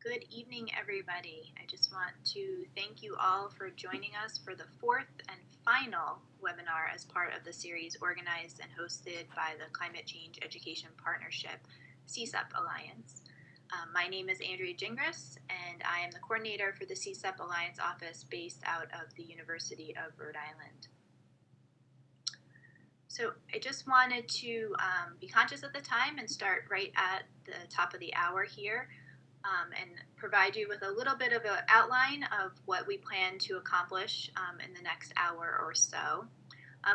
Good evening, everybody. I just want to thank you all for joining us for the fourth and final webinar as part of the series organized and hosted by the Climate Change Education Partnership CCEP Alliance. My name is Andrea Gingras, and I am the coordinator for the CCEP Alliance office based out of the University of Rhode Island. So I just wanted to be conscious of the time and start right at the top of the hour here. And provide you with a little bit of an outline of what we plan to accomplish in the next hour or so.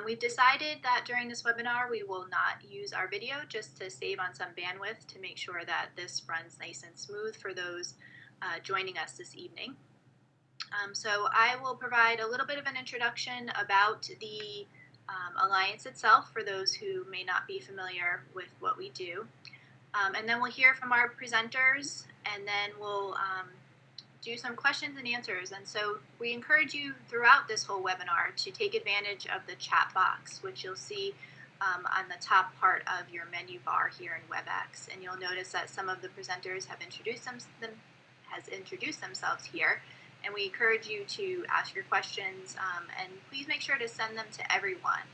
We've decided that during this webinar we will not use our video just to save on some bandwidth to make sure that this runs nice and smooth for those joining us this evening. So I will provide a little bit of an introduction about the Alliance itself for those who may not be familiar with what we do. And then we'll hear from our presenters, and then we'll do some questions and answers. And so we encourage you throughout this whole webinar to take advantage of the chat box, which you'll see on the top part of your menu bar here in WebEx. And you'll notice that some of the presenters have introduced themselves here. And we encourage you to ask your questions, and please make sure to send them to everyone.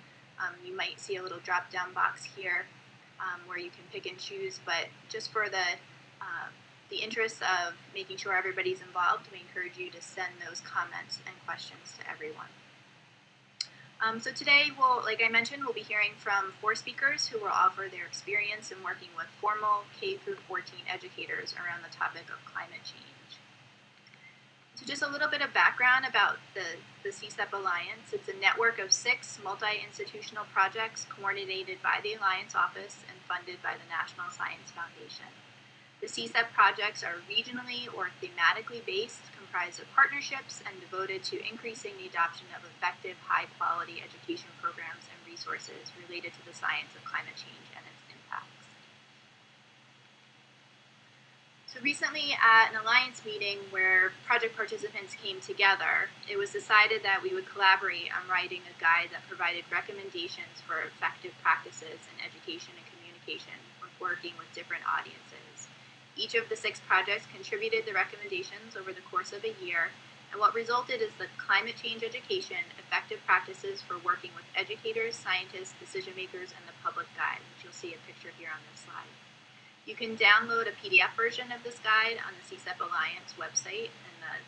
You might see a little drop-down box here where you can pick and choose, but just for the interest of making sure everybody's involved, we encourage you to send those comments and questions to everyone. So today, like I mentioned, we'll be hearing from 4 speakers who will offer their experience in working with formal K-14 educators around the topic of climate change. So just a little bit of background about the CCEP Alliance. It's a network of 6 multi-institutional projects coordinated by the Alliance Office and funded by the National Science Foundation. The CCEP projects are regionally or thematically based, comprised of partnerships, and devoted to increasing the adoption of effective, high-quality education programs and resources related to the science of climate change and its impacts. So recently at an Alliance meeting where project participants came together, it was decided that we would collaborate on writing a guide that provided recommendations for effective practices in education and communication when working with different audiences. Each of the 6 projects contributed the recommendations over the course of a year, and what resulted is the Climate Change Education, Effective Practices for Working with Educators, Scientists, Decision Makers, and the Public Guide, which you'll see a picture here on this slide. You can download a PDF version of this guide on the CCEP Alliance website, and the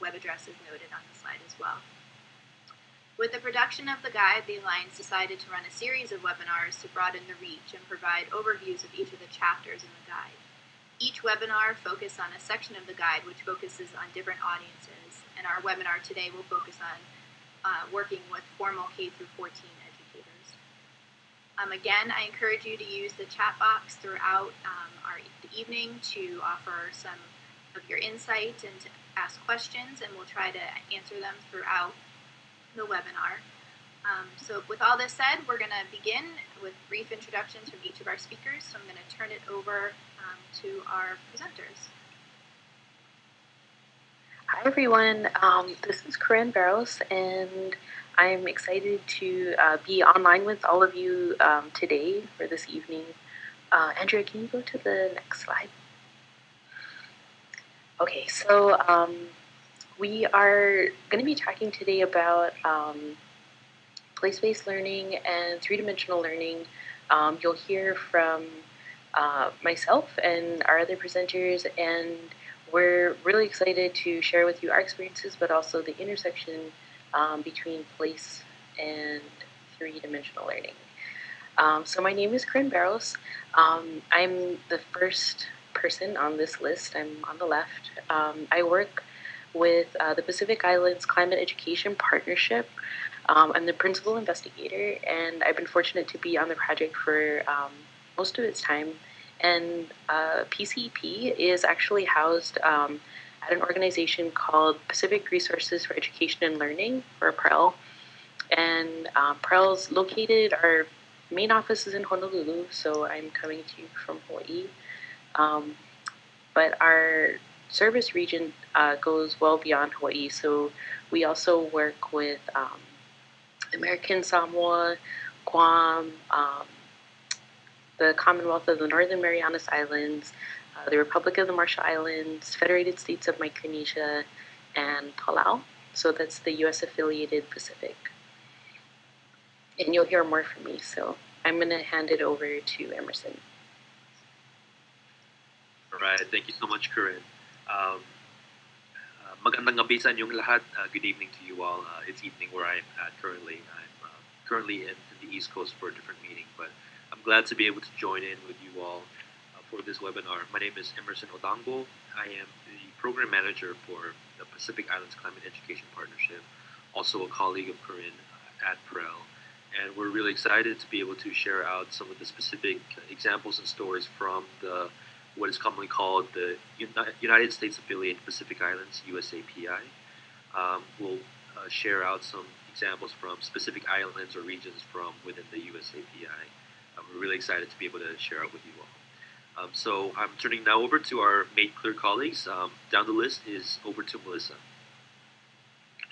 web address is noted on the slide as well. With the production of the guide, the Alliance decided to run a series of webinars to broaden the reach and provide overviews of each of the chapters in the guide. Each webinar focused on a section of the guide which focuses on different audiences, and our webinar today will focus on working with formal K-14 educators. Again, I encourage you to use the chat box throughout the evening to offer some of your insight and to ask questions, and we'll try to answer them throughout the webinar. So with all this said, we're going to begin with brief introductions from each of our speakers. So I'm going to turn it over to our presenters. Hi everyone, this is Corrin Barros, and I'm excited to be online with all of you today for this evening. Andrea, can you go to the next slide? Okay, so we are going to be talking today about place-based learning and 3-dimensional learning. You'll hear from myself and our other presenters, and we're really excited to share with you our experiences, but also the intersection between place and 3-dimensional learning. So my name is Corrin Barros. I'm the first person on this list. I'm on the left. I work with the Pacific Islands Climate Education Partnership. I'm the principal investigator, and I've been fortunate to be on the project for most of its time. And PCEP is actually housed at an organization called Pacific Resources for Education and Learning, or PREL. And PREL's located, our main office is in Honolulu, so I'm coming to you from Hawaii. But our service region goes well beyond Hawaii, so we also work with American Samoa, Guam, the Commonwealth of the Northern Marianas Islands, the Republic of the Marshall Islands, Federated States of Micronesia, and Palau. So that's the U.S. affiliated Pacific. And you'll hear more from me, so I'm going to hand it over to Emerson. All right, thank you so much, Corrin. Magandang gabi sa inyong lahat. Good evening to you all. It's evening where I'm at currently. I'm currently in the East Coast for a different meeting, but I'm glad to be able to join in with you all for this webinar. My name is Emerson Odango. I am the Program Manager for the Pacific Islands Climate Education Partnership, also a colleague of Corrin at PREL. And we're really excited to be able to share out some of the specific examples and stories from what is commonly called the United States Affiliated Pacific Islands, USAPI. We'll share out some examples from specific islands or regions from within the USAPI. We're really excited to be able to share out with you all. So I'm turning now over to our Made Clear colleagues. Down the list is over to Melissa.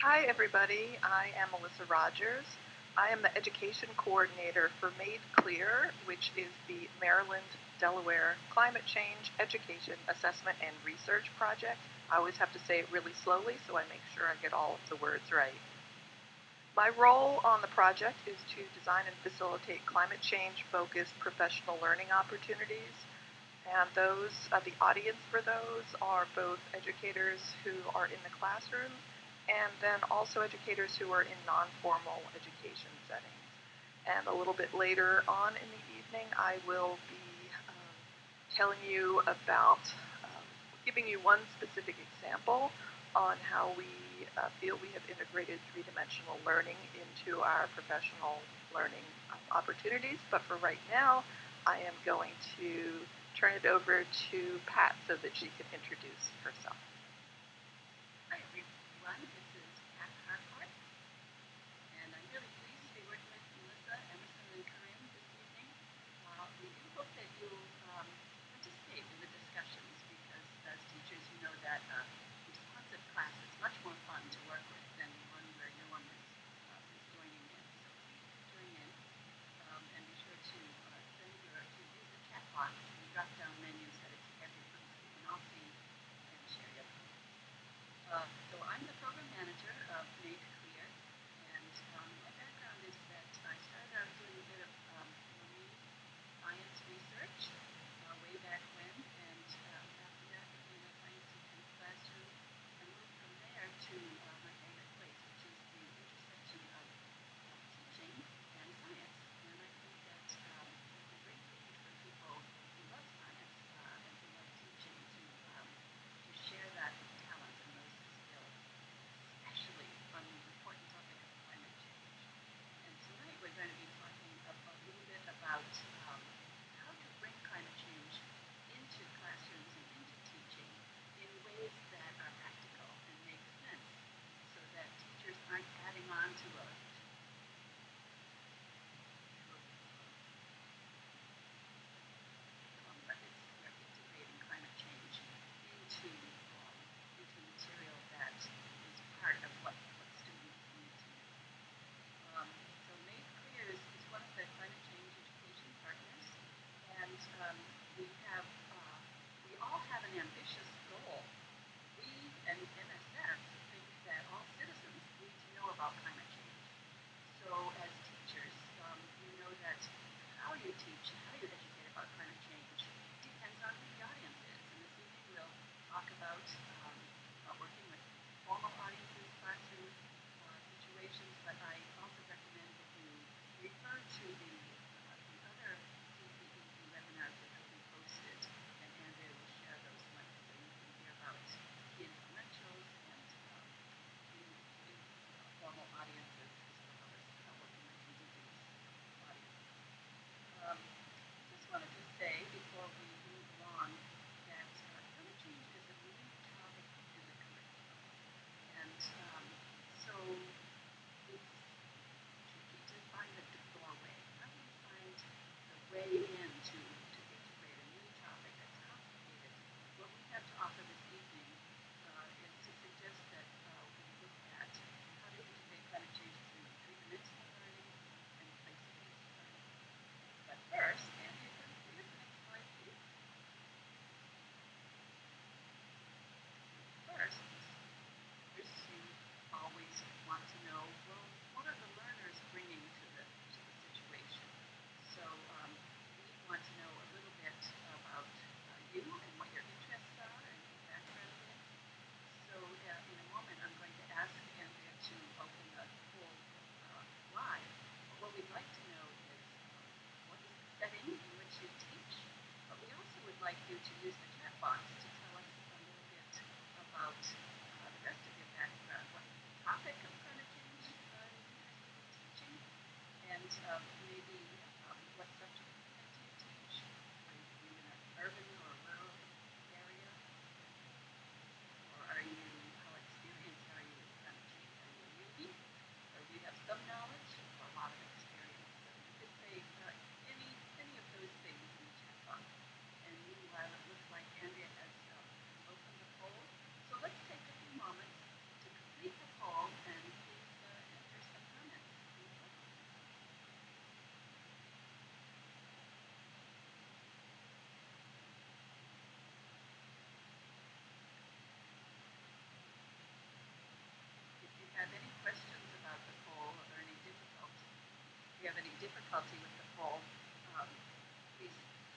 Hi everybody, I am Melissa Rogers. I am the Education Coordinator for Made Clear, which is the Maryland-Delaware Climate Change Education Assessment and Research Project. I always have to say it really slowly so I make sure I get all of the words right. My role on the project is to design and facilitate climate change-focused professional learning opportunities. And the audience for those are both educators who are in the classroom and then also educators who are in non-formal education settings. And a little bit later on in the evening, I will be telling you about, giving you one specific example on how we feel we have integrated three-dimensional learning into our professional learning opportunities. But for right now, I am going to turn it over to Pat so that she can introduce herself. Hi everyone, this is Pat Harcourt, and I'm really pleased to be working with Melissa, Emerson, and Corrin this evening. We do hope that you'll participate in the discussions because as teachers you know that responsive class is much more fun to work with than one where no one is joining in. So please join in and be sure to use the chat box and drop down menus that it's everyone so you can all see and share your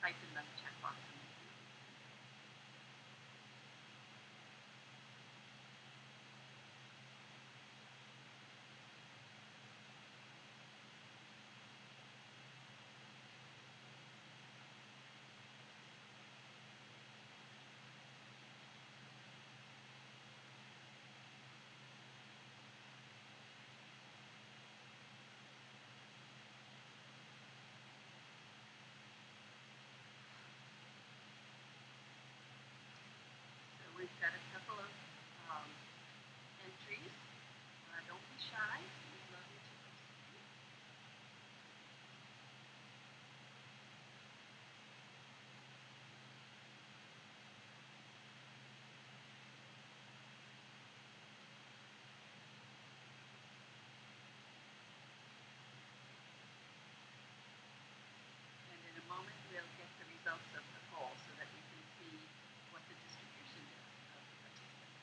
type in the chat box. We've got a couple of entries. Don't be shy. We'd love you to participate. And in a moment, we'll get the results of the poll so that we can see what the distribution is of the participants.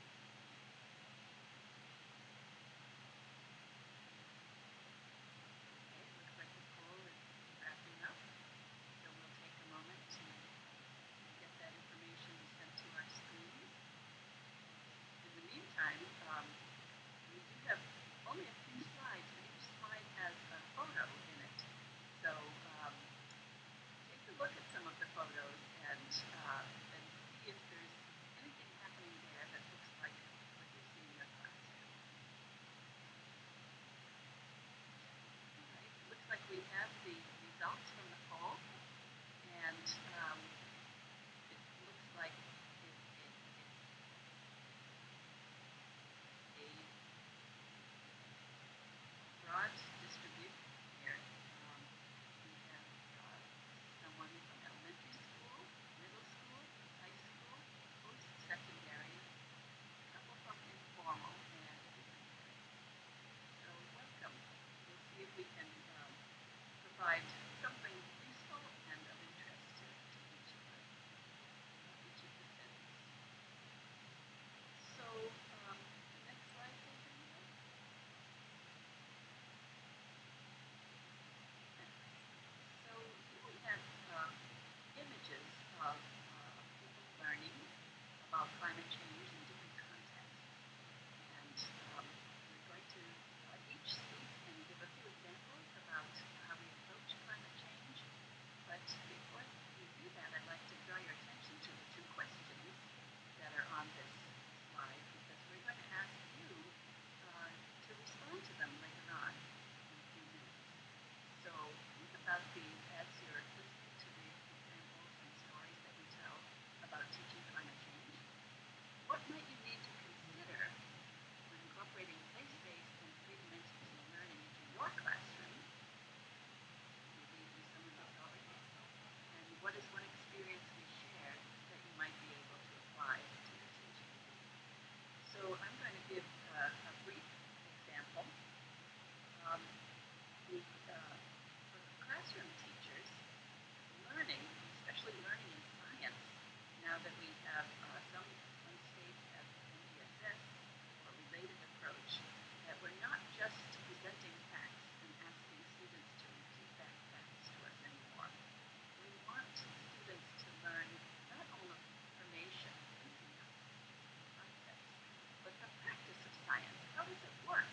Okay, it looks like the poll is wrapping up, so we'll take a moment to get that information sent to our screen. In the meantime, we do have only a few slides, but each slide has a photo in it. So take a look at some of the photos and see if there's anything happening there that looks like what you see in your classroom. All right, it looks like we have the results from the poll, and it looks like it's a broad distribution here. We have someone from elementary school, middle school, high school, post-secondary, a couple from informal, and secondary. So welcome. We'll see if we can provide something useful and of interest to each of the sets. So next slide, please, Anita. So here we have images of people learning about climate change in different contexts. And we're going to each speak and give a few examples about how we approach climate change. But before we do that, I'd like to draw your attention to the two questions that are on this slide, because we're going to ask you to respond to them later on in a few minutes. So think about these as you're listening to the examples and stories that we tell about teaching climate change. What might you need to consider when incorporating place-based and three-dimensional learning into your classroom? Maybe you some of those already. And what is one experience we shared that you might be able to apply to your teaching? So I'm going to give a brief example. For classroom teachers, learning, especially learning in science, now that we have some states have NGSS or related approach, that we're not just presenting facts and asking students to repeat back facts to us anymore. We want students to learn not only information and concepts, but the practice of science. How does it work?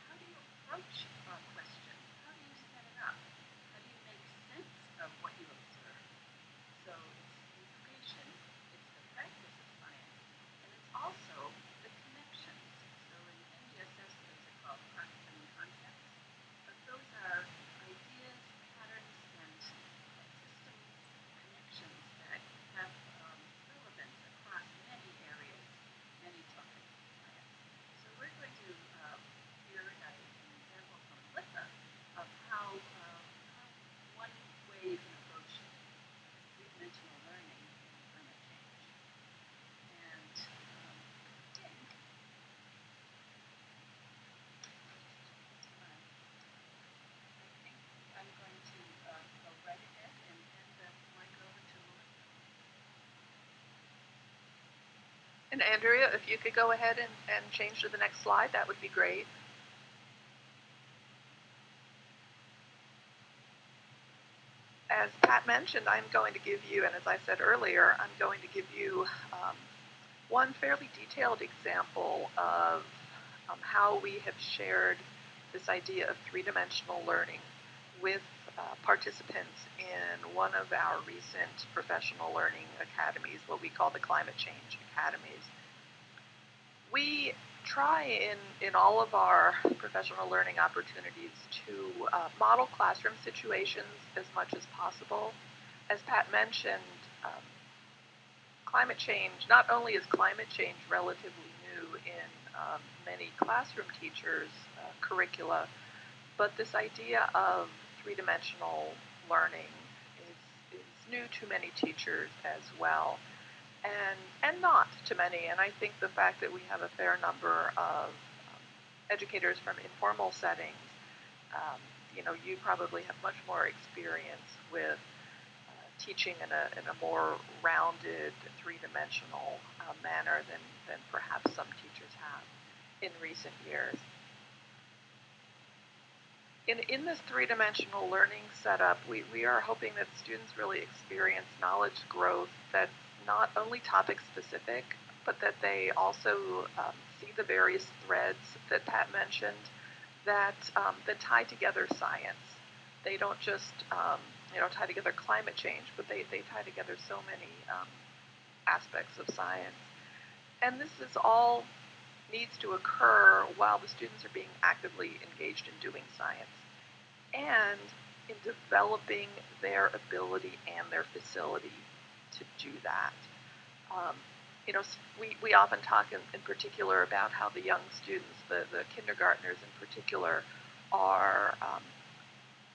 How do you approach a question? How do you set it up? How do you make sense of what you observe? So it's information, it's the practice of science, and it's also the connections. So in NGSS, those are called concepts, but those are ideas, patterns, and system connections that have relevance across many areas, many topics of science. So we're going to hear an example from Melissa of how one way you can approach three-dimensional learning in climate change. And I think I'm going to go right ahead and hand the mic over to Melissa. And Andrea, if you could go ahead and change to the next slide, that would be great. as Pat mentioned, I'm going to give you, and as I said earlier, I'm going to give you one fairly detailed example of how we have shared this idea of three-dimensional learning with participants in one of our recent professional learning academies, what we call the climate change academies. We try in all of our professional learning opportunities to model classroom situations as much as possible. As Pat mentioned, climate change, not only is climate change relatively new in many classroom teachers' curricula, but this idea of three-dimensional learning is new to many teachers as well, and not to many. And I think the fact that we have a fair number of educators from informal settings, you probably have much more experience with teaching in a more rounded, three-dimensional manner than perhaps some teachers have in recent years. In this three-dimensional learning setup, we are hoping that students really experience knowledge growth that's not only topic-specific, but that they also see the various threads that Pat mentioned that tie together science. They don't just tie together climate change, but they tie together so many aspects of science. And this is all needs to occur while the students are being actively engaged in doing science and in developing their ability and their facility to do that. We often talk in particular about how the young students, the kindergartners in particular, are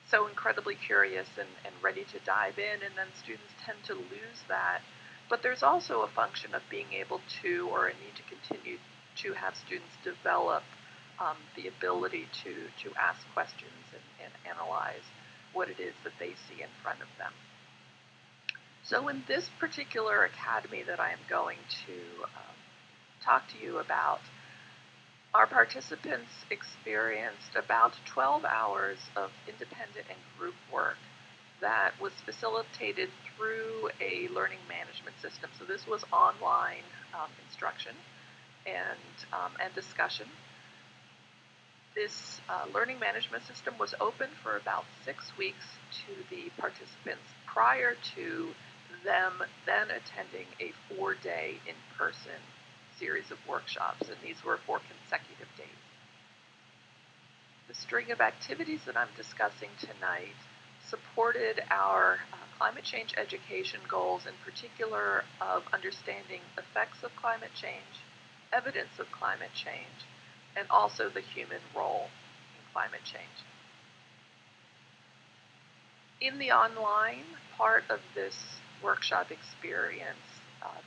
so incredibly curious and ready to dive in, and then students tend to lose that. But there's also a function of being able to, or a need to continue to have students develop the ability to ask questions and analyze what it is that they see in front of them. So in this particular academy that I am going to talk to you about, our participants experienced about 12 hours of independent and group work that was facilitated through a learning management system. So this was online instruction and discussion. This learning management system was open for about 6 weeks to the participants prior to them then attending a 4-day in-person series of workshops, and these were for consecutive days. The string of activities that I'm discussing tonight supported our climate change education goals, in particular of understanding effects of climate change, evidence of climate change, and also the human role in climate change. In the online part of this workshop experience,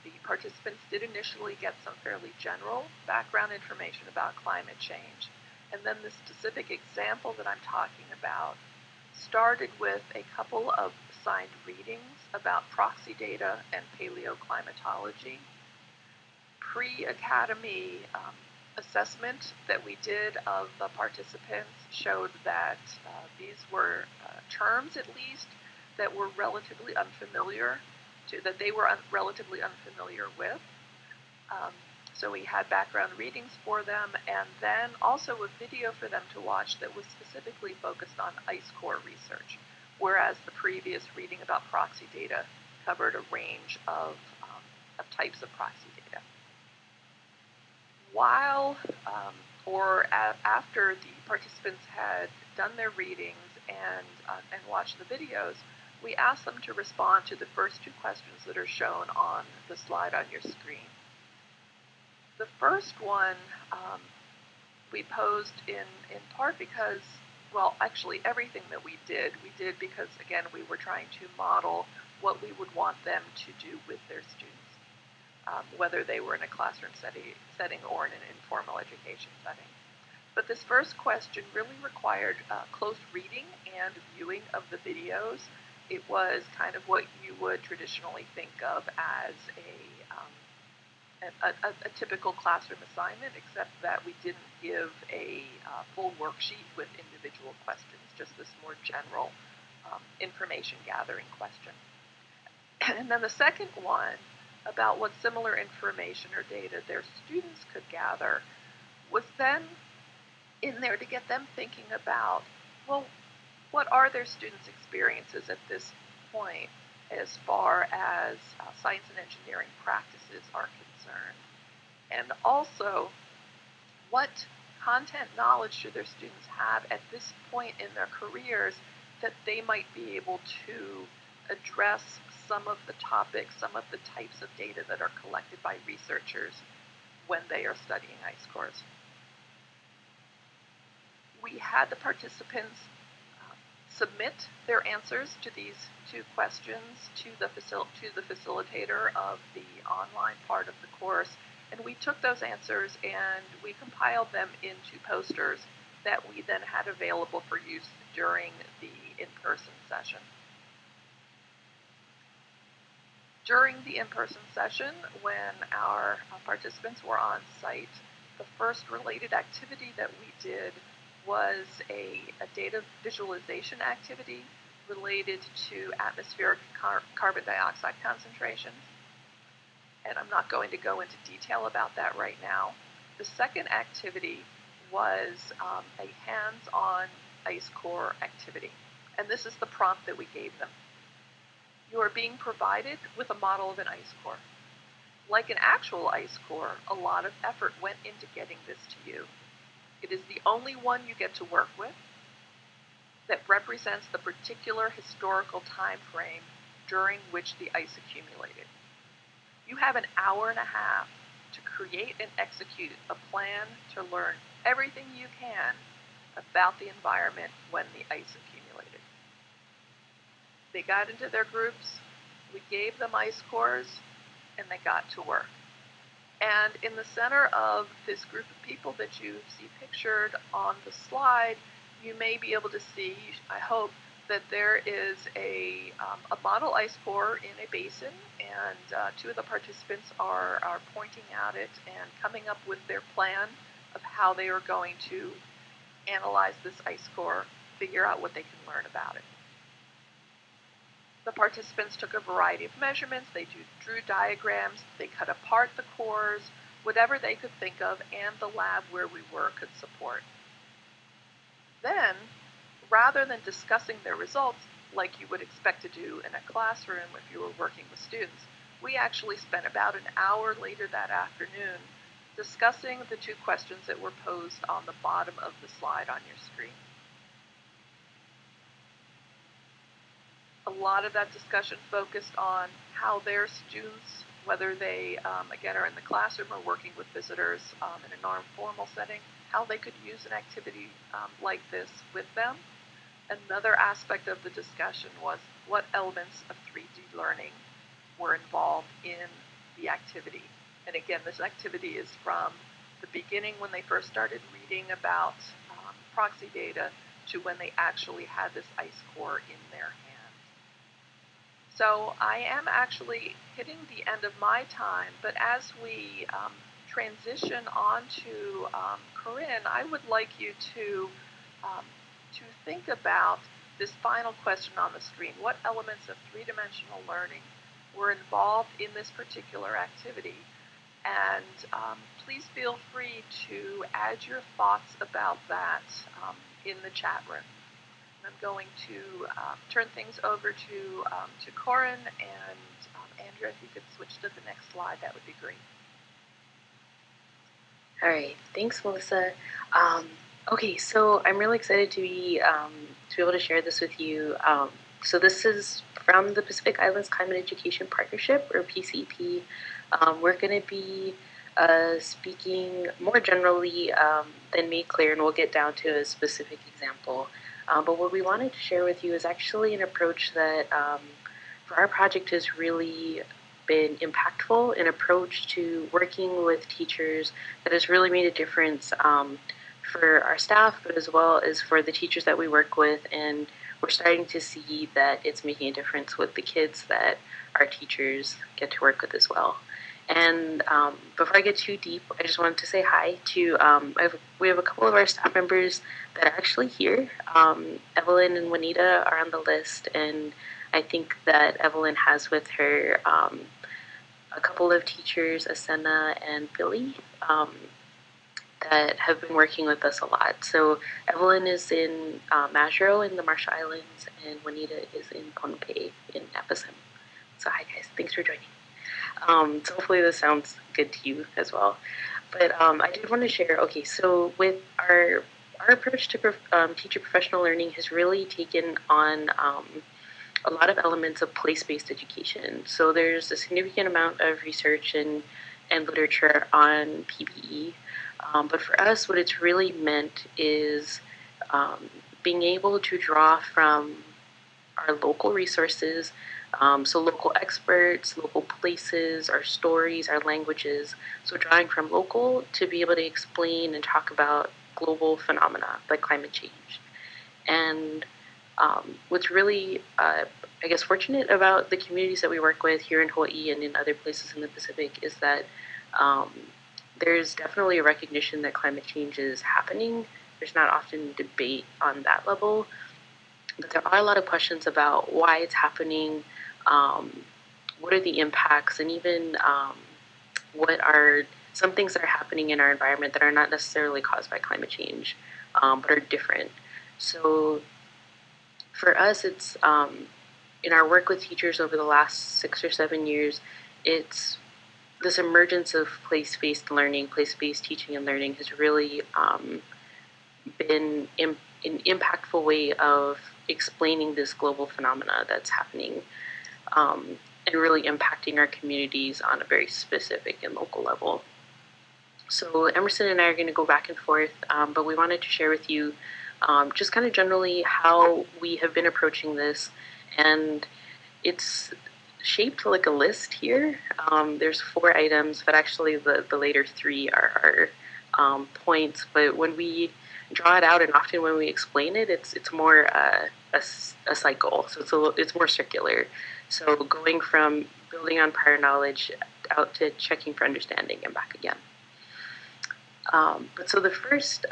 the participants did initially get some fairly general background information about climate change, and then the specific example that I'm talking about started with a couple of assigned readings about proxy data and paleoclimatology. Pre-academy assessment that we did of the participants showed that these were terms, at least, that were relatively unfamiliar relatively unfamiliar with. So we had background readings for them, and then also a video for them to watch that was specifically focused on ice core research, whereas the previous reading about proxy data covered a range of types of proxy data. While after the participants had done their readings and watched the videos, we asked them to respond to the first 2 questions that are shown on the slide on your screen. The first one we posed in part because, well, actually everything that we did because, again, we were trying to model what we would want them to do with their students, whether they were in a classroom setting or in an informal education setting. But this first question really required close reading and viewing of the videos. It was kind of what you would traditionally think of as a typical classroom assignment, except that we didn't give a full worksheet with individual questions, just this more general information gathering question. And then the second one about what similar information or data their students could gather was then in there to get them thinking about, well, what are their students' experiences at this point as far as science and engineering practices are concerned? And also, what content knowledge do their students have at this point in their careers that they might be able to address some of the topics, some of the types of data that are collected by researchers when they are studying ice cores? We had the participants submit their answers to these two questions to the facilitator of the online part of the course, and we took those answers and we compiled them into posters that we then had available for use during the in-person session. During the in-person session, when our participants were on site, the first related activity that we did was a data visualization activity related to atmospheric carbon dioxide concentrations. And I'm not going to go into detail about that right now. The second activity was a hands-on ice core activity. And this is the prompt that we gave them. You are being provided with a model of an ice core. Like an actual ice core, a lot of effort went into getting this to you. It is the only one you get to work with that represents the particular historical time frame during which the ice accumulated. You have an hour and a half to create and execute a plan to learn everything you can about the environment when the ice accumulated. They got into their groups, we gave them ice cores, and they got to work. And in the center of this group of people that you see pictured on the slide, you may be able to see, I hope, that there is a model ice core in a basin, and two of the participants are pointing at it and coming up with their plan of how they are going to analyze this ice core, figure out what they can learn about it. The participants took a variety of measurements, they drew diagrams, they cut apart the cores, whatever they could think of, and the lab where we were could support. Then, rather than discussing their results like you would expect to do in a classroom if you were working with students, we actually spent about an hour later that afternoon discussing the two questions that were posed on the bottom of the slide on your screen. A lot of that discussion focused on how their students, whether they, again, are in the classroom or working with visitors in a non-formal setting, how they could use an activity like this with them. Another aspect of the discussion was what elements of 3D learning were involved in the activity. And again, this activity is from the beginning when they first started reading about proxy data to when they actually had this ice core in their hand. So I am actually hitting the end of my time, but as we transition on to Corrin, I would like you to think about this final question on the screen. What elements of three-dimensional learning were involved in this particular activity? And please feel free to add your thoughts about that in the chat room. I'm going to turn things over to Corrin, and Andrea, if you could switch to the next slide, that would be great. All right, thanks, Melissa. Okay, so I'm really excited to be able to share this with you. So this is from the Pacific Islands Climate Education Partnership, or PCEP. We're going to be speaking more generally than Made Clear, and we'll get down to a specific example. But what we wanted to share with you is actually an approach that for our project has really been impactful, an approach to working with teachers that has really made a difference for our staff, but as well as for the teachers that we work with. And we're starting to see that it's making a difference with the kids that our teachers get to work with as well. And before I get too deep, I just wanted to say hi to, we have a couple of our staff members that are actually here. Evelyn and Juanita are on the list, and I think that Evelyn has with her a couple of teachers, Asena and Billy, that have been working with us a lot. So Evelyn is in Majuro in the Marshall Islands, and Juanita is in Pohnpei in Epicenter. So hi guys, thanks for joining. So hopefully this sounds good to you as well. But I did want to share, okay, so with our approach to teacher professional learning has really taken on a lot of elements of place-based education. So there's a significant amount of research and literature on PBE. But for us, what it's really meant is being able to draw from our local resources, so local experts, local places, our stories, our languages. So drawing from local to be able to explain and talk about global phenomena like climate change. And what's really, I guess, fortunate about the communities that we work with here in Hawaii and in other places in the Pacific is that there's definitely a recognition that climate change is happening. There's not often debate on that level, but there are a lot of questions about why it's happening, what are the impacts, and even what are some things that are happening in our environment that are not necessarily caused by climate change, but are different. So for us, it's in our work with teachers over the last 6 or 7 years, it's this emergence of place-based learning, place-based teaching and learning has really been an impactful way of explaining this global phenomena that's happening and really impacting our communities on a very specific and local level. So Emerson and I are going to go back and forth, but we wanted to share with you just kind of generally how we have been approaching this, and it's shaped like a list here. There's 4 items, but actually the later 3 are points. But when we draw it out, and often when we explain it, it's more a cycle. So it's more circular. So going from building on prior knowledge out to checking for understanding and back again. But so the first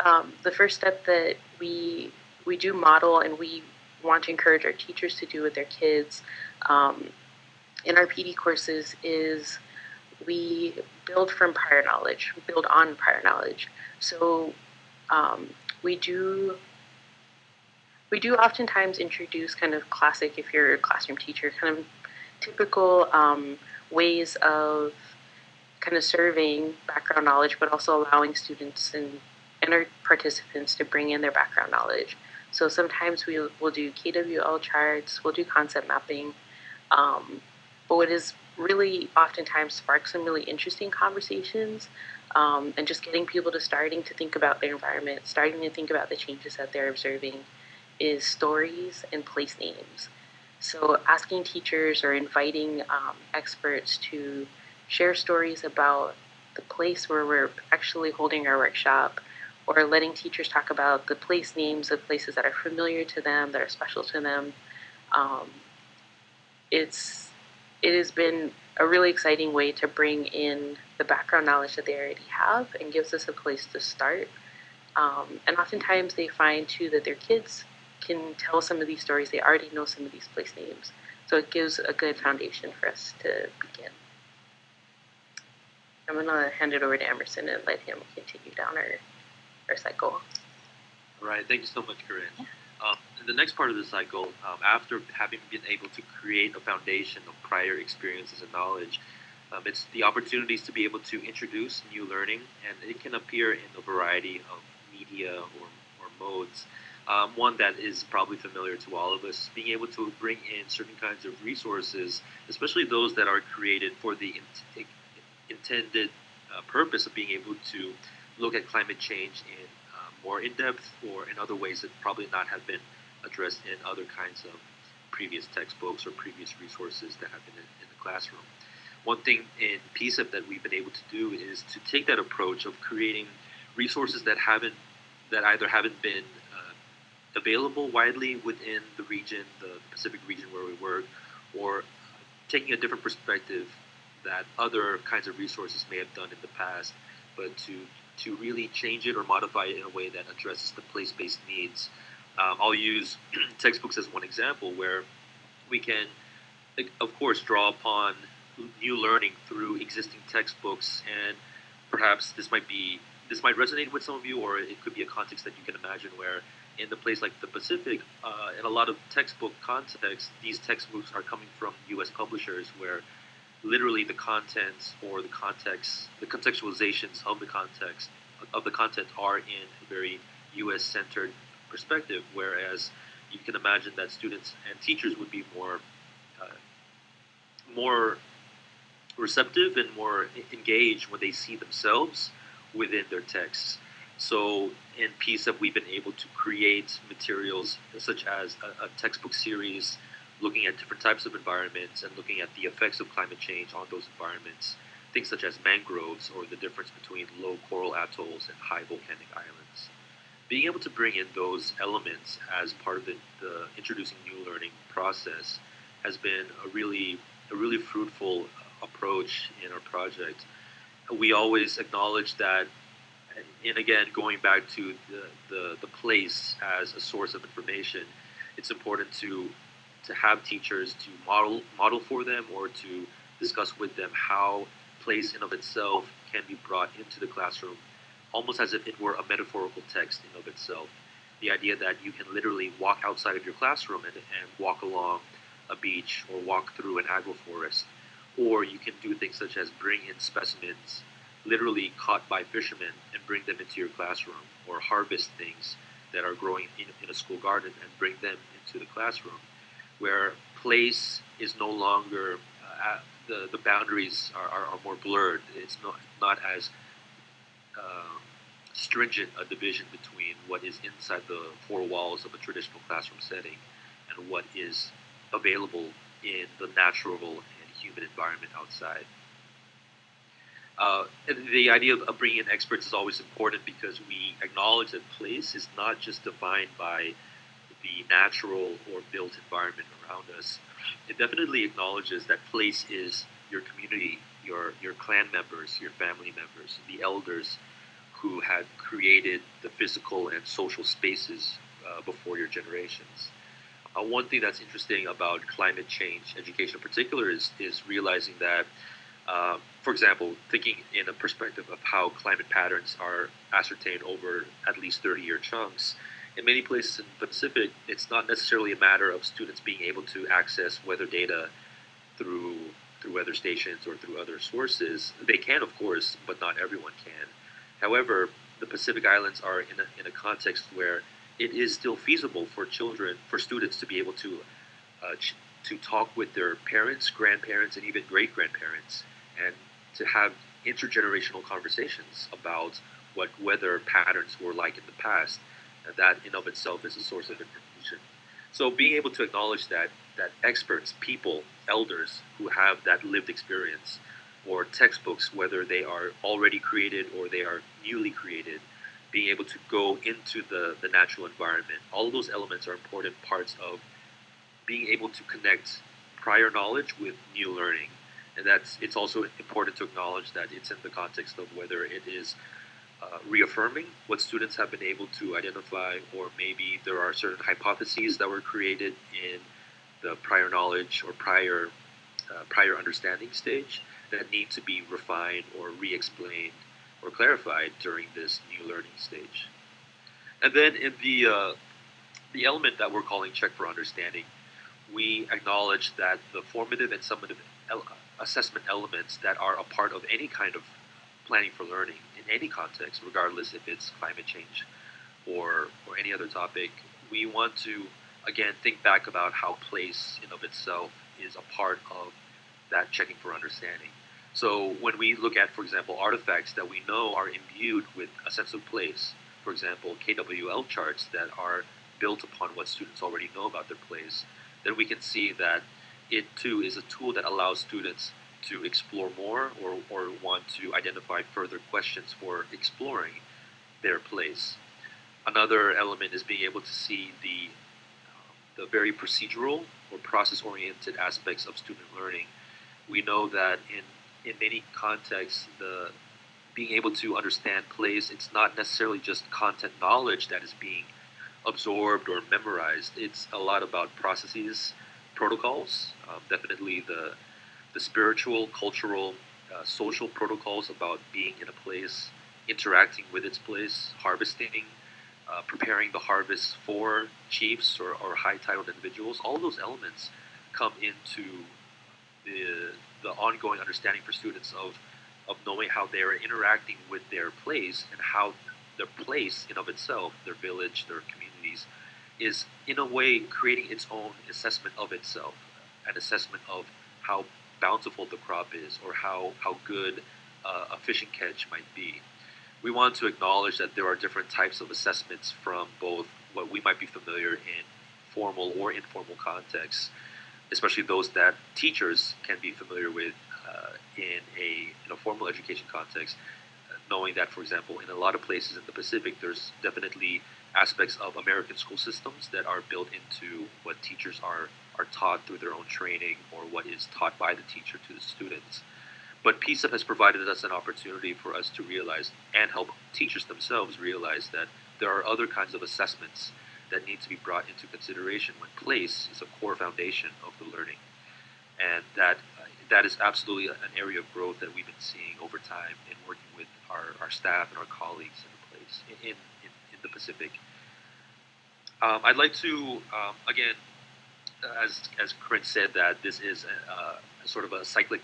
step that we do model and we want to encourage our teachers to do with their kids in our PD courses is we build from prior knowledge, we build on prior knowledge. So we do oftentimes introduce kind of classic, if you're a classroom teacher, kind of typical ways of kind of surveying background knowledge, but also allowing students and our participants to bring in their background knowledge. So sometimes we'll do KWL charts, we'll do concept mapping, but what is really oftentimes sparks some really interesting conversations and just getting people to starting to think about their environment, starting to think about the changes that they're observing is stories and place names. So asking teachers or inviting experts to share stories about the place where we're actually holding our workshop, or letting teachers talk about the place names of places that are familiar to them, that are special to them. It has been a really exciting way to bring in the background knowledge that they already have and gives us a place to start. And oftentimes they find too that their kids can tell some of these stories. They already know some of these place names. So it gives a good foundation for us to begin. I'm going to hand it over to Emerson and let him continue down our cycle. All right, thank you so much, Corrin. In the next part of the cycle, after having been able to create a foundation of prior experiences and knowledge, it's the opportunities to be able to introduce new learning, and it can appear in a variety of media or modes. One that is probably familiar to all of us, being able to bring in certain kinds of resources, especially those that are created for the intended purpose of being able to look at climate change in more in-depth or in other ways that probably not have been addressed in other kinds of previous textbooks or previous resources that have been in the classroom. One thing in PCEP that we've been able to do is to take that approach of creating resources that either haven't been available widely within the region, the Pacific region where we work, or taking a different perspective that other kinds of resources may have done in the past, but to really change it or modify it in a way that addresses the place-based needs. I'll use textbooks as one example where we can, of course, draw upon new learning through existing textbooks, and perhaps this might resonate with some of you, or it could be a context that you can imagine where in the place like the Pacific, in a lot of textbook contexts, these textbooks are coming from U.S. publishers where literally the contents or the context, the contextualizations of the content are in a very U.S.-centered perspective, whereas you can imagine that students and teachers would be more receptive and more engaged when they see themselves within their texts. So in PCEP, we've been able to create materials such as a textbook series looking at different types of environments and looking at the effects of climate change on those environments. Things such as mangroves or the difference between low coral atolls and high volcanic islands. Being able to bring in those elements as part of the introducing new learning process has been a really fruitful approach in our project. We always acknowledge that, and again, going back to the place as a source of information, it's important to have teachers to model for them or to discuss with them how place in of itself can be brought into the classroom, almost as if it were a metaphorical text in of itself. The idea that you can literally walk outside of your classroom and walk along a beach or walk through an agroforest, or you can do things such as bring in specimens literally caught by fishermen and bring them into your classroom, or harvest things that are growing in a school garden and bring them into the classroom, where place is no longer, the boundaries are more blurred. It's not as stringent a division between what is inside the four walls of a traditional classroom setting and what is available in the natural and human environment outside. And the idea of bringing in experts is always important because we acknowledge that place is not just defined by the natural or built environment around us. It definitely acknowledges that place is your community, your clan members, your family members, the elders who had created the physical and social spaces before your generations. One thing that's interesting about climate change education in particular is realizing that, for example, thinking in a perspective of how climate patterns are ascertained over at least 30-year chunks, in many places in the Pacific, it's not necessarily a matter of students being able to access weather data through weather stations or through other sources. They can, of course, but not everyone can. However, the Pacific Islands are in a context where it is still feasible for students to be able to talk with their parents, grandparents, and even great-grandparents, and to have intergenerational conversations about what weather patterns were like in the past. And that in of itself is a source of information. So being able to acknowledge that experts, people, elders who have that lived experience, or textbooks, whether they are already created or they are newly created, being able to go into the natural environment, all of those elements are important parts of being able to connect prior knowledge with new learning. And it's also important to acknowledge that it's in the context of whether it is reaffirming what students have been able to identify, or maybe there are certain hypotheses that were created in the prior knowledge or prior understanding stage that need to be refined or re-explained or clarified during this new learning stage. And then in the element that we're calling check for understanding, we acknowledge that the formative and summative assessment elements that are a part of any kind of planning for learning in any context, regardless if it's climate change or any other topic, we want to, again, think back about how place in of itself is a part of that checking for understanding. So when we look at, for example, artifacts that we know are imbued with a sense of place, for example, KWL charts that are built upon what students already know about their place, then we can see that it too is a tool that allows students to explore more or want to identify further questions for exploring their place. Another element is being able to see the very procedural or process-oriented aspects of student learning. We know that in in many contexts, the being able to understand plays, it's not necessarily just content knowledge that is being absorbed or memorized. It's a lot about processes, protocols, definitely the spiritual, cultural, social protocols about being in a place, interacting with its place, harvesting, preparing the harvest for chiefs or high titled individuals. All those elements come into the ongoing understanding for students of knowing how they are interacting with their place and how their place in of itself, their village, their communities, is in a way creating its own assessment of itself, an assessment of how bountiful the crop is or how good a fishing catch might be. We want to acknowledge that there are different types of assessments from both what we might be familiar in formal or informal contexts, especially those that teachers can be familiar with in a formal education context, knowing that, for example, in a lot of places in the Pacific, there's definitely aspects of American school systems that are built into what teachers are taught through their own training or what is taught by the teacher to the students. But PCEP has provided us an opportunity for us to realize and help teachers themselves realize that there are other kinds of assessments that need to be brought into consideration when place is a core foundation of the learning. And that is absolutely an area of growth that we've been seeing over time in working with our staff and our colleagues in the place in the Pacific. I'd like to, again, as Corrin said, that this is a sort of a cyclic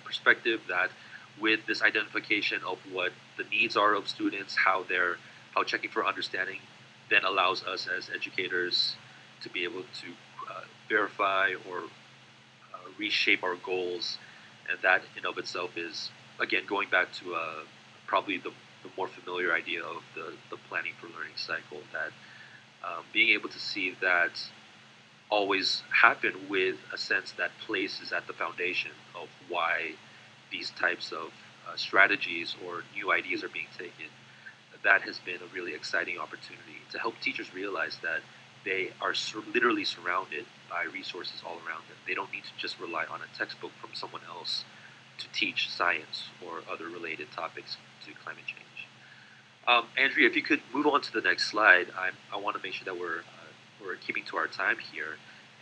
perspective, that with this identification of what the needs are of students, how checking for understanding then allows us as educators to be able to verify or reshape our goals, and that in of itself is, again, going back to probably the more familiar idea of the planning for learning cycle, that being able to see that always happen with a sense that place is at the foundation of why these types of strategies or new ideas are being taken. That has been a really exciting opportunity to help teachers realize that they are literally surrounded by resources all around them. They don't need to just rely on a textbook from someone else to teach science or other related topics to climate change. Andrea, if you could move on to the next slide, I want to make sure that we're keeping to our time here.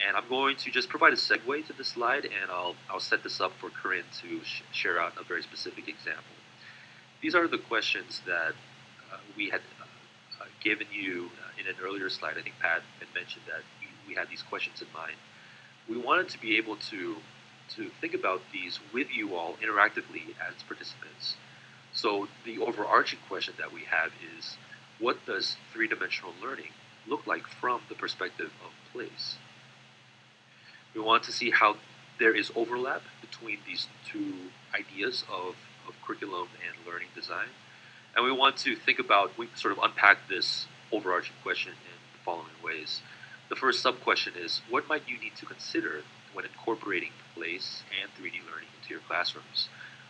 And I'm going to just provide a segue to the slide, and I'll set this up for Corrin to share out a very specific example. These are the questions that we had given you in an earlier slide. I think Pat had mentioned that we had these questions in mind. We wanted to be able to think about these with you all interactively as participants. So the overarching question that we have is, what does three-dimensional learning look like from the perspective of place? We want to see how there is overlap between these two ideas of curriculum and learning design. And we want to think about, we sort of unpack this overarching question in the following ways. The first sub-question is, what might you need to consider when incorporating place and 3D learning into your classrooms?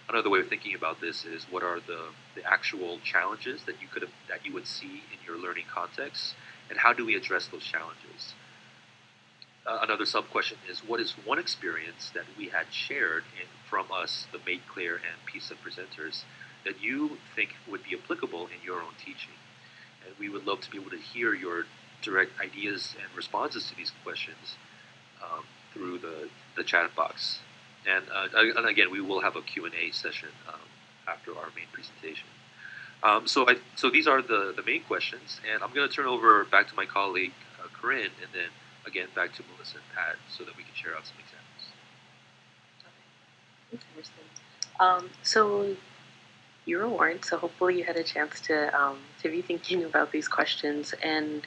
Another way of thinking about this is, what are the actual challenges that you would see in your learning context, and how do we address those challenges? Another sub-question is, what is one experience that we had shared from us, the Made Clear and PCEP presenters, that you think would be applicable in your own teaching? And we would love to be able to hear your direct ideas and responses to these questions through the chat box. And again, we will have a Q&A session after our main presentation. So these are the main questions, and I'm going to turn over back to my colleague, Corrin, and then again back to Melissa and Pat so that we can share out some examples. Thanks, Emerson. So you were warned, so hopefully you had a chance to be thinking about these questions. And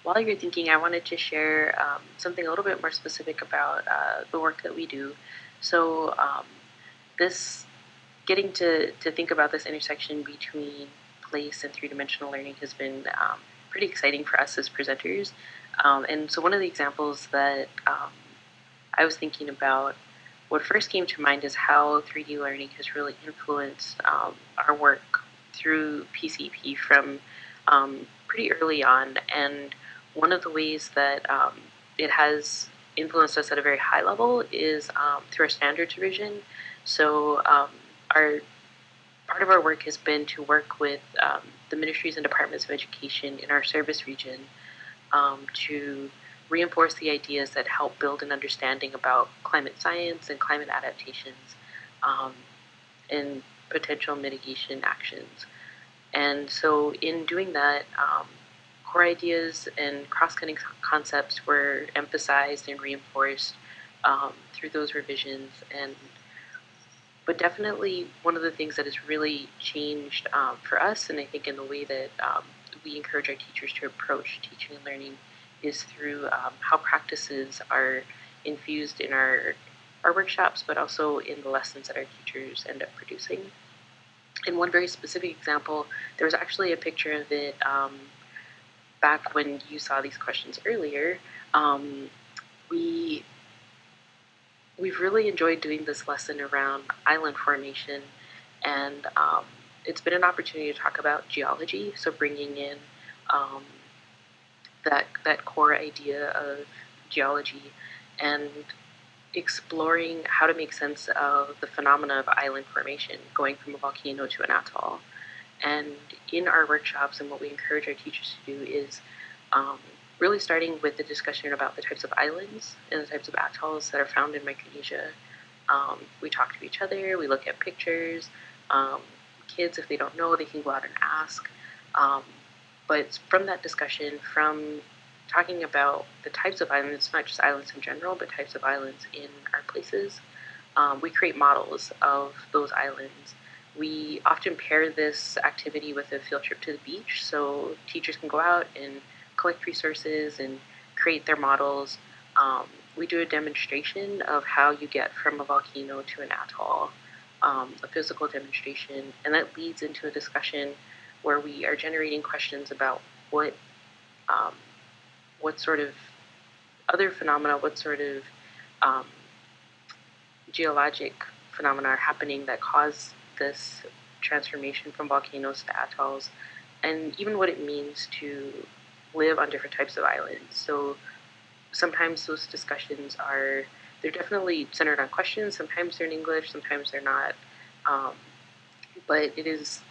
while you're thinking, I wanted to share something a little bit more specific about the work that we do. So this getting to think about this intersection between place and three-dimensional learning has been pretty exciting for us as presenters. And so one of the examples that I was thinking about, what first came to mind is how 3D learning has really influenced our work through PCEP from pretty early on. And one of the ways that it has influenced us at a very high level is through our standards revision. So our part of our work has been to work with the ministries and departments of education in our service region to reinforce the ideas that help build an understanding about climate science and climate adaptations and potential mitigation actions. And so in doing that, core ideas and cross-cutting concepts were emphasized and reinforced through those revisions. But definitely one of the things that has really changed for us, and I think in the way that we encourage our teachers to approach teaching and learning, is through how practices are infused in our workshops, but also in the lessons that our teachers end up producing. In one very specific example, there was actually a picture of it back when you saw these questions earlier. We've really enjoyed doing this lesson around island formation, and it's been an opportunity to talk about geology, so bringing in that core idea of geology and exploring how to make sense of the phenomena of island formation, going from a volcano to an atoll. And in our workshops, and what we encourage our teachers to do is really starting with the discussion about the types of islands and the types of atolls that are found in Micronesia. We talk to each other, we look at pictures. Kids, if they don't know, they can go out and ask. But from that discussion, from talking about the types of islands, not just islands in general, but types of islands in our places, we create models of those islands. We often pair this activity with a field trip to the beach, so teachers can go out and collect resources and create their models. We do a demonstration of how you get from a volcano to an atoll, a physical demonstration, and that leads into a discussion where we are generating questions about what sort of other phenomena, what sort of geologic phenomena are happening that cause this transformation from volcanoes to atolls, and even what it means to live on different types of islands. So sometimes those discussions they're definitely centered on questions, sometimes they're in English, sometimes they're not, but it is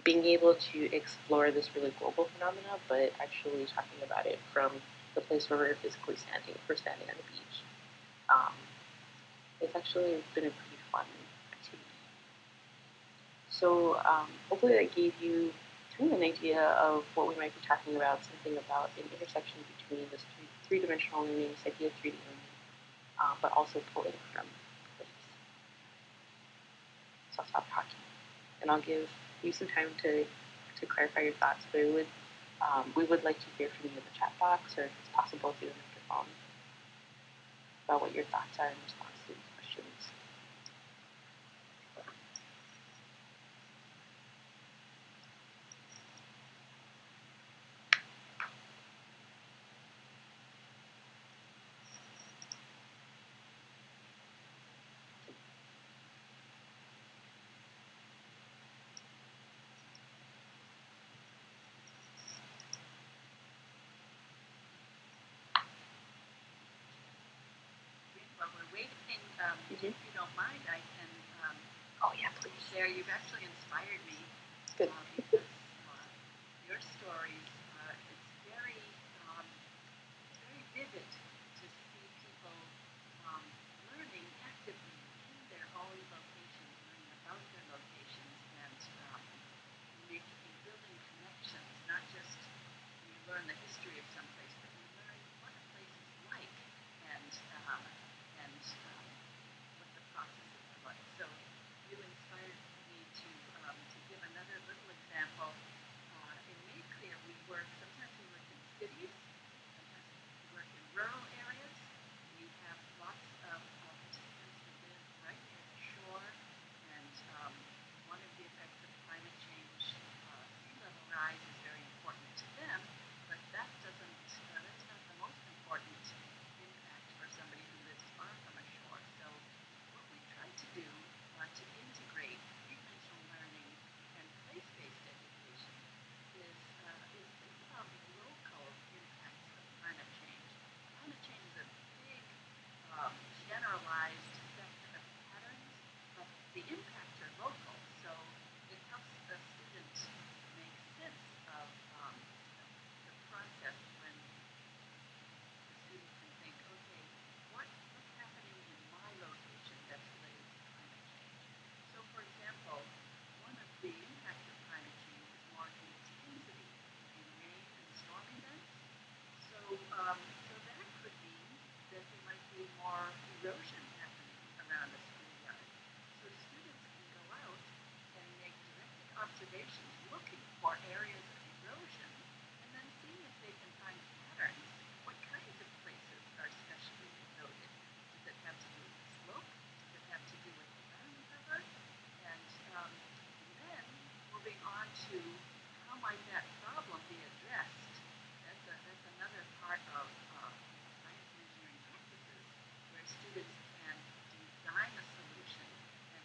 being able to explore this really global phenomena, but actually talking about it from the place where we're physically standing, if we're standing on the beach. It's actually been a pretty fun activity. So hopefully that gave you kind of an idea of what we might be talking about, something about an intersection between this three-dimensional learning, this idea of 3D learning, but also pulling from place. So I'll stop talking, and I'll give you some time to clarify your thoughts, but we would like to hear from you in the chat box, or if it's possible through the microphone, about what your thoughts are in response to these questions. While we're waiting, if you don't mind, I can Oh yeah, please. share. You've actually inspired me. Good. Because your stories, it's very vivid to see people learning actively in their own locations, learning about their locations, and building connections. Not just you learn the history of some place, but you learn what a place is like, and what the processes are like. So you inspired me to give another little example the impacts are local, so it helps the students make sense of the process when the student can think, okay, what's happening in my location that's related to climate change? So, for example, one of the impacts of climate change is more intensity in rain and storm events. So that could mean that there might be more erosion happening around a schoolyard. So students can go out and make directed observations looking for areas of erosion and then seeing if they can find patterns. What kinds of places are especially eroded? Does it have to do with the slope? Does it have to do with the ground cover? And then moving on to how might that problem be addressed? That's another part of science and engineering practices where students can design a solution and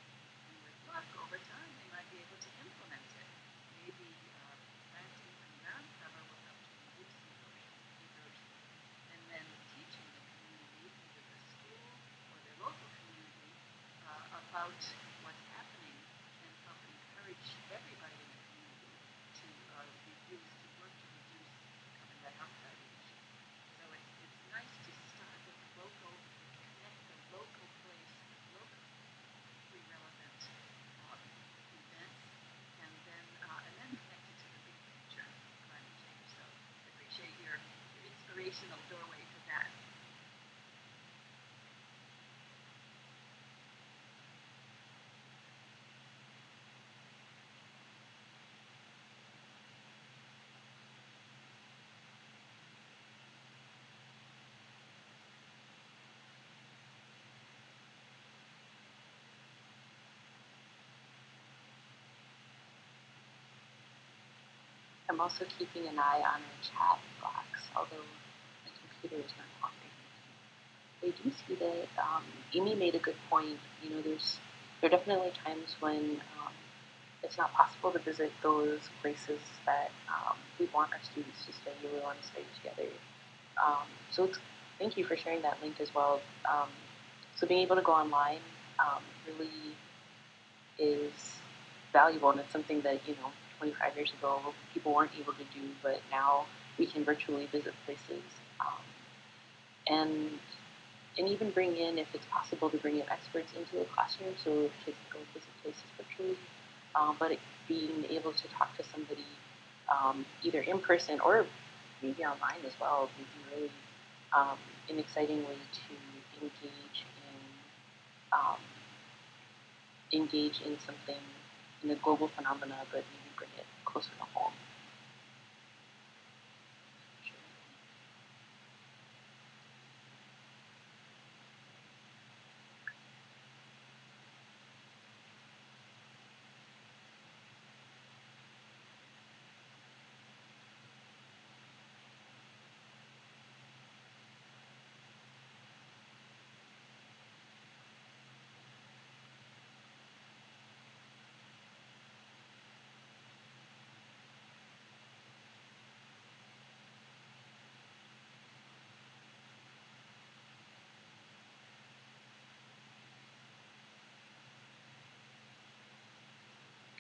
with luck over time they might be able to implement it. Maybe planting some ground cover will help to reduce erosion. And then teaching the community, either the school or their local community, about what's happening can help encourage everybody in the community to work to reduce carbon dioxide emissions. So it's nice to start with local, connect the local place, locally relevant events, and then connect it to the big picture of climate change. So I appreciate your inspirational doorway to that. I'm also keeping an eye on our chat box, although my computer is not cooperating. I do see that Amy made a good point. You know, there are definitely times when it's not possible to visit those places that we want our students to study or we want to study together. Thank you for sharing that link as well. So being able to go online really is valuable, and it's something that 25 years ago people weren't able to do, but now we can virtually visit places and even bring in, if it's possible, to bring in experts into the classroom so kids can go visit places virtually. But being able to talk to somebody either in person or maybe online as well would be really an exciting way to engage in something, in a global phenomena, but maybe bring it closer to home.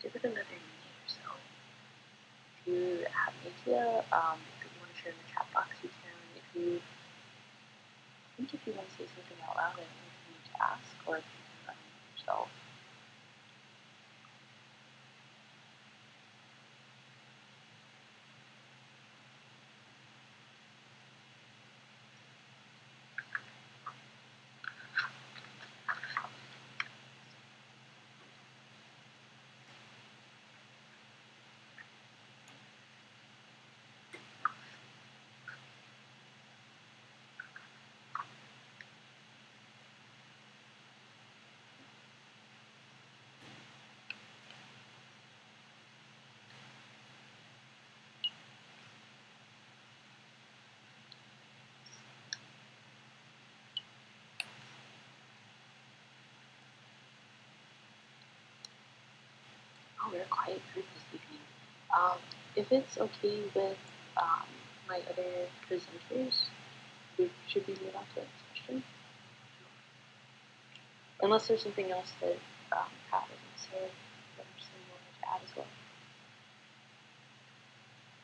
Give it another minute or so. If you have an idea that you want to share in the chat box, you can. If you want to say something out loud, I don't know if you need to ask or if you can unmute yourself. Oh, we're a quiet group this evening. If it's okay with my other presenters, should we move on to the next question? Unless there's something else that Pat and Sarah, Emerson, you wanted to add as well?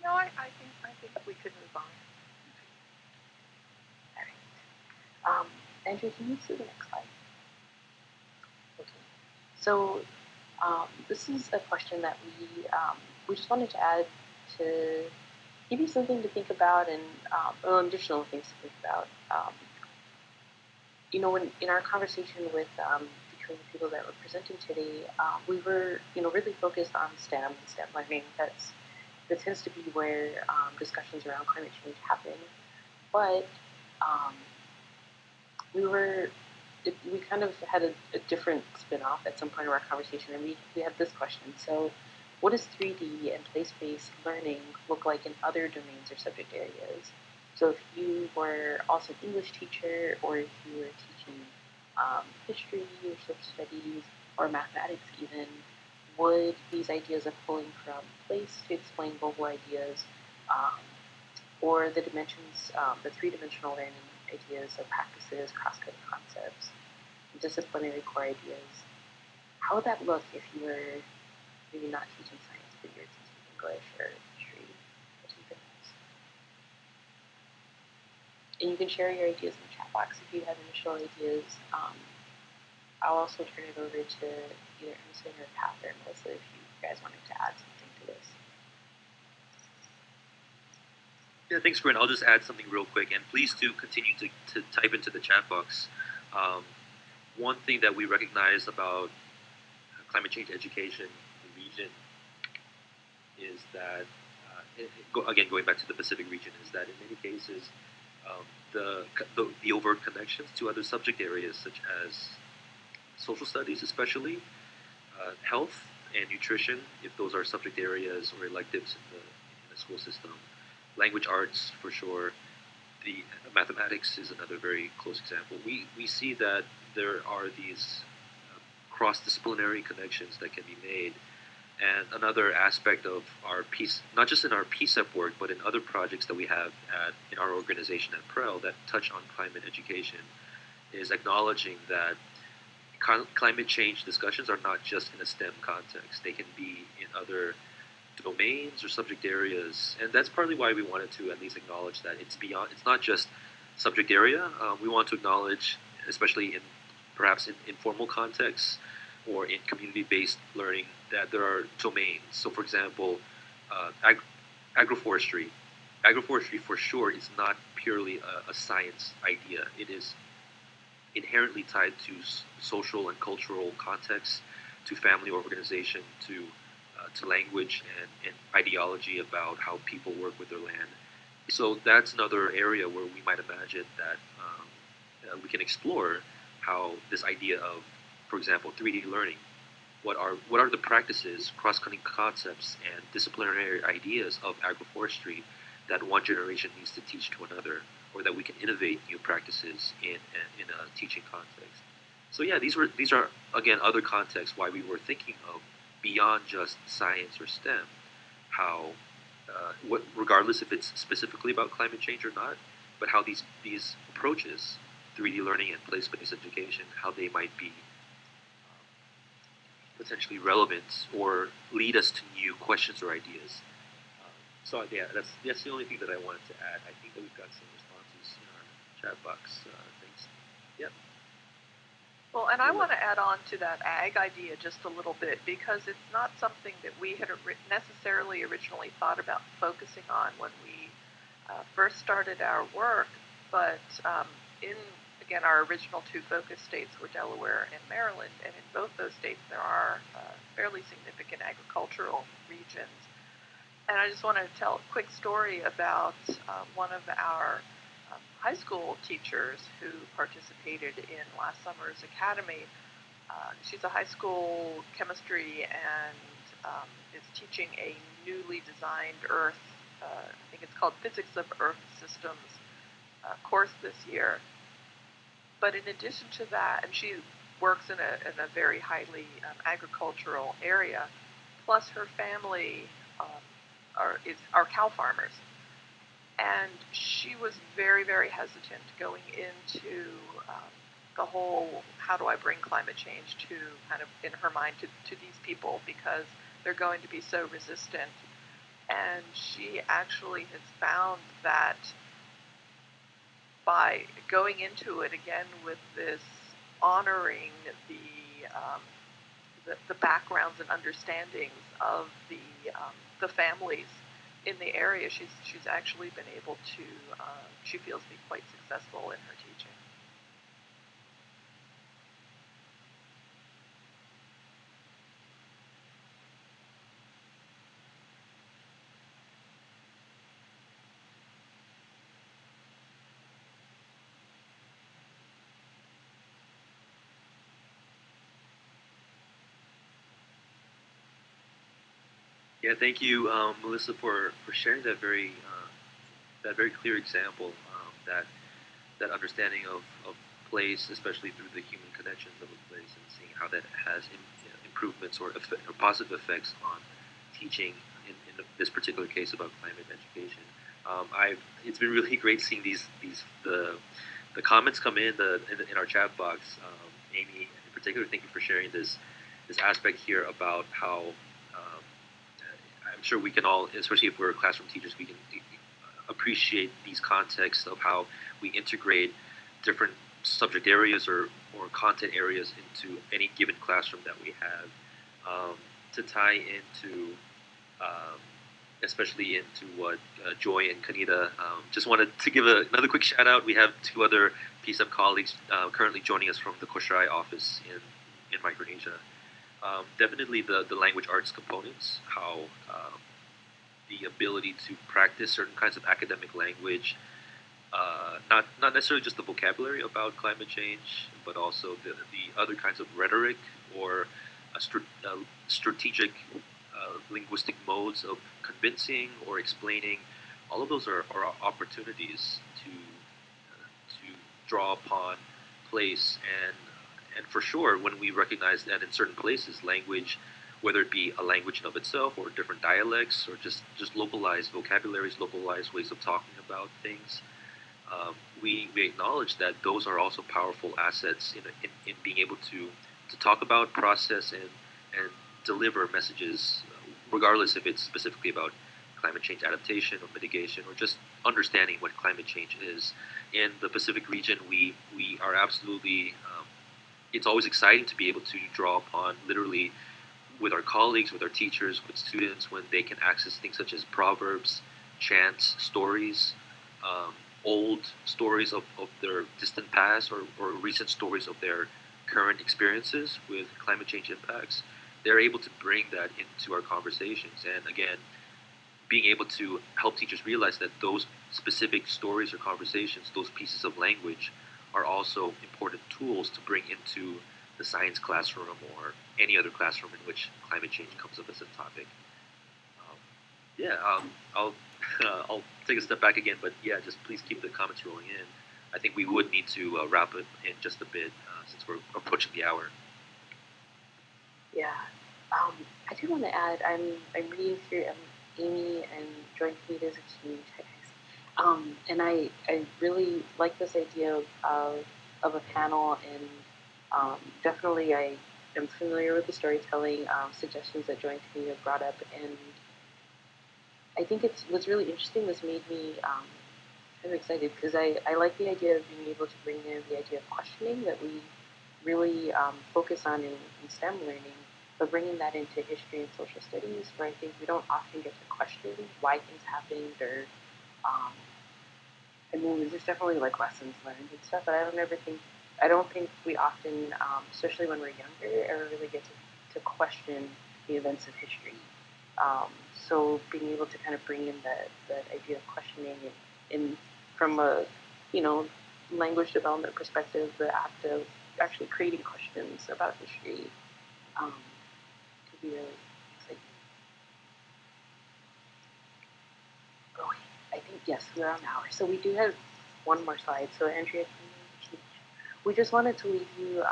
No, I think we could move on. All right. Andrew, can you move to the next slide? Okay. So this is a question that we just wanted to add to give you something to think about and additional things to think about. When in our conversation with between the people that were presenting today, we were really focused on STEM learning. That tends to be where discussions around climate change happen. But we kind of had a different spin-off at some point of our conversation, and we had this question. So what does 3D and place-based learning look like in other domains or subject areas? So if you were also an English teacher, or if you were teaching history or social studies or mathematics even, would these ideas of pulling from place to explain global ideas, or the dimensions, the three-dimensional learning ideas of practices, cross-cutting concepts, disciplinary core ideas, how would that look if you were maybe not teaching science, but you're teaching English or history or something else? And you can share your ideas in the chat box if you have initial ideas. I'll also turn it over to either Emerson or Pat or Melissa if you guys wanted to add something to this. Yeah, thanks, Corrin. I'll just add something real quick, and please do continue to type into the chat box. One thing that we recognize about climate change education in the region is that, again, going back to the Pacific region, is that in many cases, the overt connections to other subject areas, such as social studies especially, health and nutrition, if those are subject areas or electives in the school system, language arts for sure, the mathematics is another very close example. We see that there are these cross-disciplinary connections that can be made. And another aspect of our piece, not just in our PCEP work, but in other projects that we have in our organization at PREL that touch on climate education, is acknowledging that climate change discussions are not just in a STEM context. They can be in other domains or subject areas, and that's partly why we wanted to at least acknowledge that it's beyond. It's not just subject area. We want to acknowledge, especially in perhaps in informal contexts or in community-based learning, that there are domains. So, for example, agroforestry. Agroforestry, for sure, is not purely a science idea. It is inherently tied to social and cultural contexts, to family organization, to language and ideology about how people work with their land. So that's another area where we might imagine that we can explore how this idea of, for example, 3D learning, what are the practices, cross-cutting concepts, and disciplinary ideas of agroforestry that one generation needs to teach to another, or that we can innovate new practices in a teaching context. So yeah, these are again other contexts why we were thinking of beyond just science or STEM, how regardless if it's specifically about climate change or not, but how these approaches, 3D learning and place-based education, how they might be potentially relevant or lead us to new questions or ideas. So yeah, that's the only thing that I wanted to add. I think that we've got some responses in our chat box. Thanks. Yep. Well, and I want to add on to that ag idea just a little bit, because it's not something that we had necessarily originally thought about focusing on when we first started our work. But again, our original two focus states were Delaware and Maryland, and in both those states there are fairly significant agricultural regions. And I just want to tell a quick story about one of our high school teachers who participated in last summer's academy. She's a high school chemistry and is teaching a newly designed Earth, I think it's called Physics of Earth Systems course this year. But in addition to that, and she works in a very highly agricultural area, plus her family are cow farmers. And she was very, very hesitant going into the whole, how do I bring climate change to kind of, in her mind, to these people, because they're going to be so resistant. And she actually has found that by going into it again with this honoring the backgrounds and understandings of the families in the area, she's actually been able to, she feels, be quite successful in her teaching. Yeah, thank you, Melissa, for sharing that very clear example, that understanding of place, especially through the human connections of a place, and seeing how that has improvements or positive effects on teaching in this particular case about climate education. It's been really great seeing the comments come in our chat box. Amy, in particular, thank you for sharing this aspect here about how I'm sure we can all, especially if we're classroom teachers, we can appreciate these contexts of how we integrate different subject areas or content areas into any given classroom that we have, to tie into, especially into what Joy and Kanita, just wanted to give another quick shout out. We have two other PCEP colleagues currently joining us from the Kosrae office in Micronesia. Definitely the language arts components, how the ability to practice certain kinds of academic language, not necessarily just the vocabulary about climate change, but also the other kinds of rhetoric or strategic linguistic modes of convincing or explaining. All of those are opportunities to draw upon place, and for sure, when we recognize that in certain places, language, whether it be a language in of itself or different dialects or just localized vocabularies, localized ways of talking about things, we acknowledge that those are also powerful assets in being able to talk about, process, and deliver messages, regardless if it's specifically about climate change adaptation or mitigation or just understanding what climate change is. In the Pacific region, we are absolutely, it's always exciting to be able to draw upon literally with our colleagues, with our teachers, with students, when they can access things such as proverbs, chants, stories, old stories of their distant past or recent stories of their current experiences with climate change impacts. They're able to bring that into our conversations. And again, being able to help teachers realize that those specific stories or conversations, those pieces of language, are also important tools to bring into the science classroom or any other classroom in which climate change comes up as a topic. I'll take a step back again, but yeah, just please keep the comments rolling in. I think we would need to wrap it in just a bit since we're approaching the hour. Yeah, I do want to add, I'm reading through Amy and Joy Kanita's exchange, and I really like this idea of a panel, and definitely I am familiar with the storytelling suggestions that Joy Kanita brought up, and I think what's really interesting. This made me kind of excited because I like the idea of being able to bring in the idea of questioning that we really focus on in STEM learning, but bringing that into history and social studies, where I think we don't often get to question why things happened, or I mean, there's definitely like lessons learned and stuff, but I don't think we often, especially when we're younger, ever really get to question the events of history. So being able to kind of bring in that idea of questioning in from a language development perspective, the act of actually creating questions about history could be really exciting. Okay, I think yes, we're on the hour. So we do have one more slide. So Andrea, we just wanted to leave you,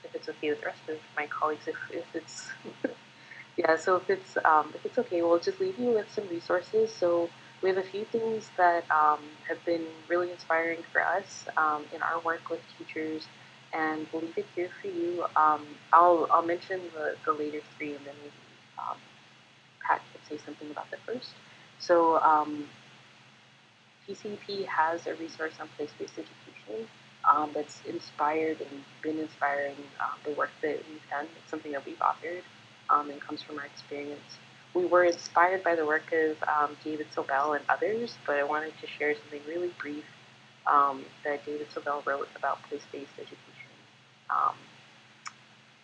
if it's okay with the rest of my colleagues, if it's yeah. So if it's okay, we'll just leave you with some resources. So We have a few things that have been really inspiring for us in our work with teachers, and we'll leave it here for you. I'll mention the later three, and then maybe Pat can say something about the first. So PCEP has a resource on place-based education that's inspired and been inspiring the work that we've done. It's something that we've authored and comes from our experience. We were inspired by the work of David Sobel and others, but I wanted to share something really brief that David Sobel wrote about place-based education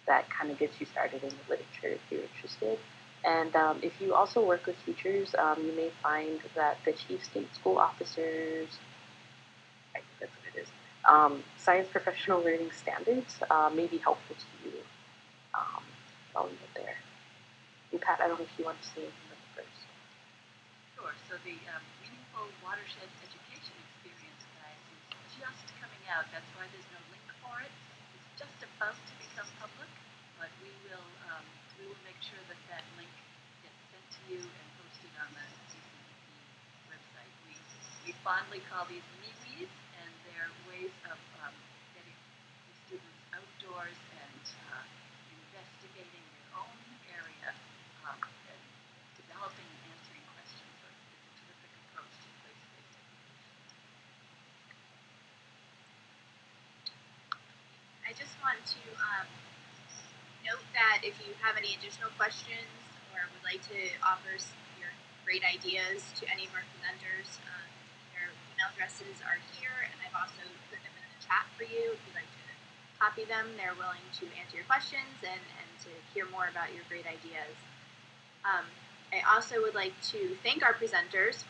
that kind of gets you started in the literature if you're interested. And if you also work with teachers, you may find that the chief state school officers, I think that's what it is, science professional learning standards may be helpful to you. I'll leave it there. And Pat, I don't know if you want to say anything first. Sure. So the Meaningful Watershed Education Experience guide is just coming out. That's why there's no link for it. It's just about to become public, but we will make sure that that link gets sent to you and posted on the CCEP website. We fondly call these MeWe's, and they're ways of getting the students outdoors and investigating their own area and developing and answering questions. So it's a terrific approach to place-based education. I just want to note that if you have any additional questions or would like to offer your great ideas to any of our presenters, their email addresses are here, and I've also put them in the chat for you. If you'd like to copy them, they're willing to answer your questions and to hear more about your great ideas. I also would like to thank our presenters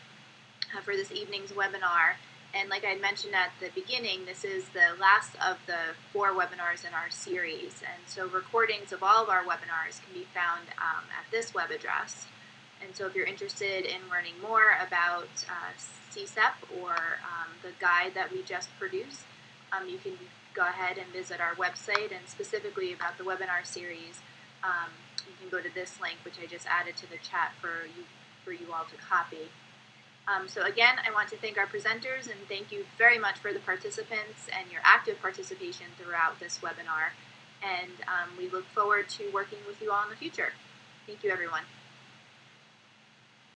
for this evening's webinar. And like I mentioned at the beginning, this is the last of the 4 webinars in our series. And so recordings of all of our webinars can be found at this web address. And so if you're interested in learning more about CCEP or the guide that we just produced, you can go ahead and visit our website, and specifically about the webinar series, you can go to this link, which I just added to the chat for you all to copy. So again, I want to thank our presenters and thank you very much for the participants and your active participation throughout this webinar. And we look forward to working with you all in the future. Thank you, everyone.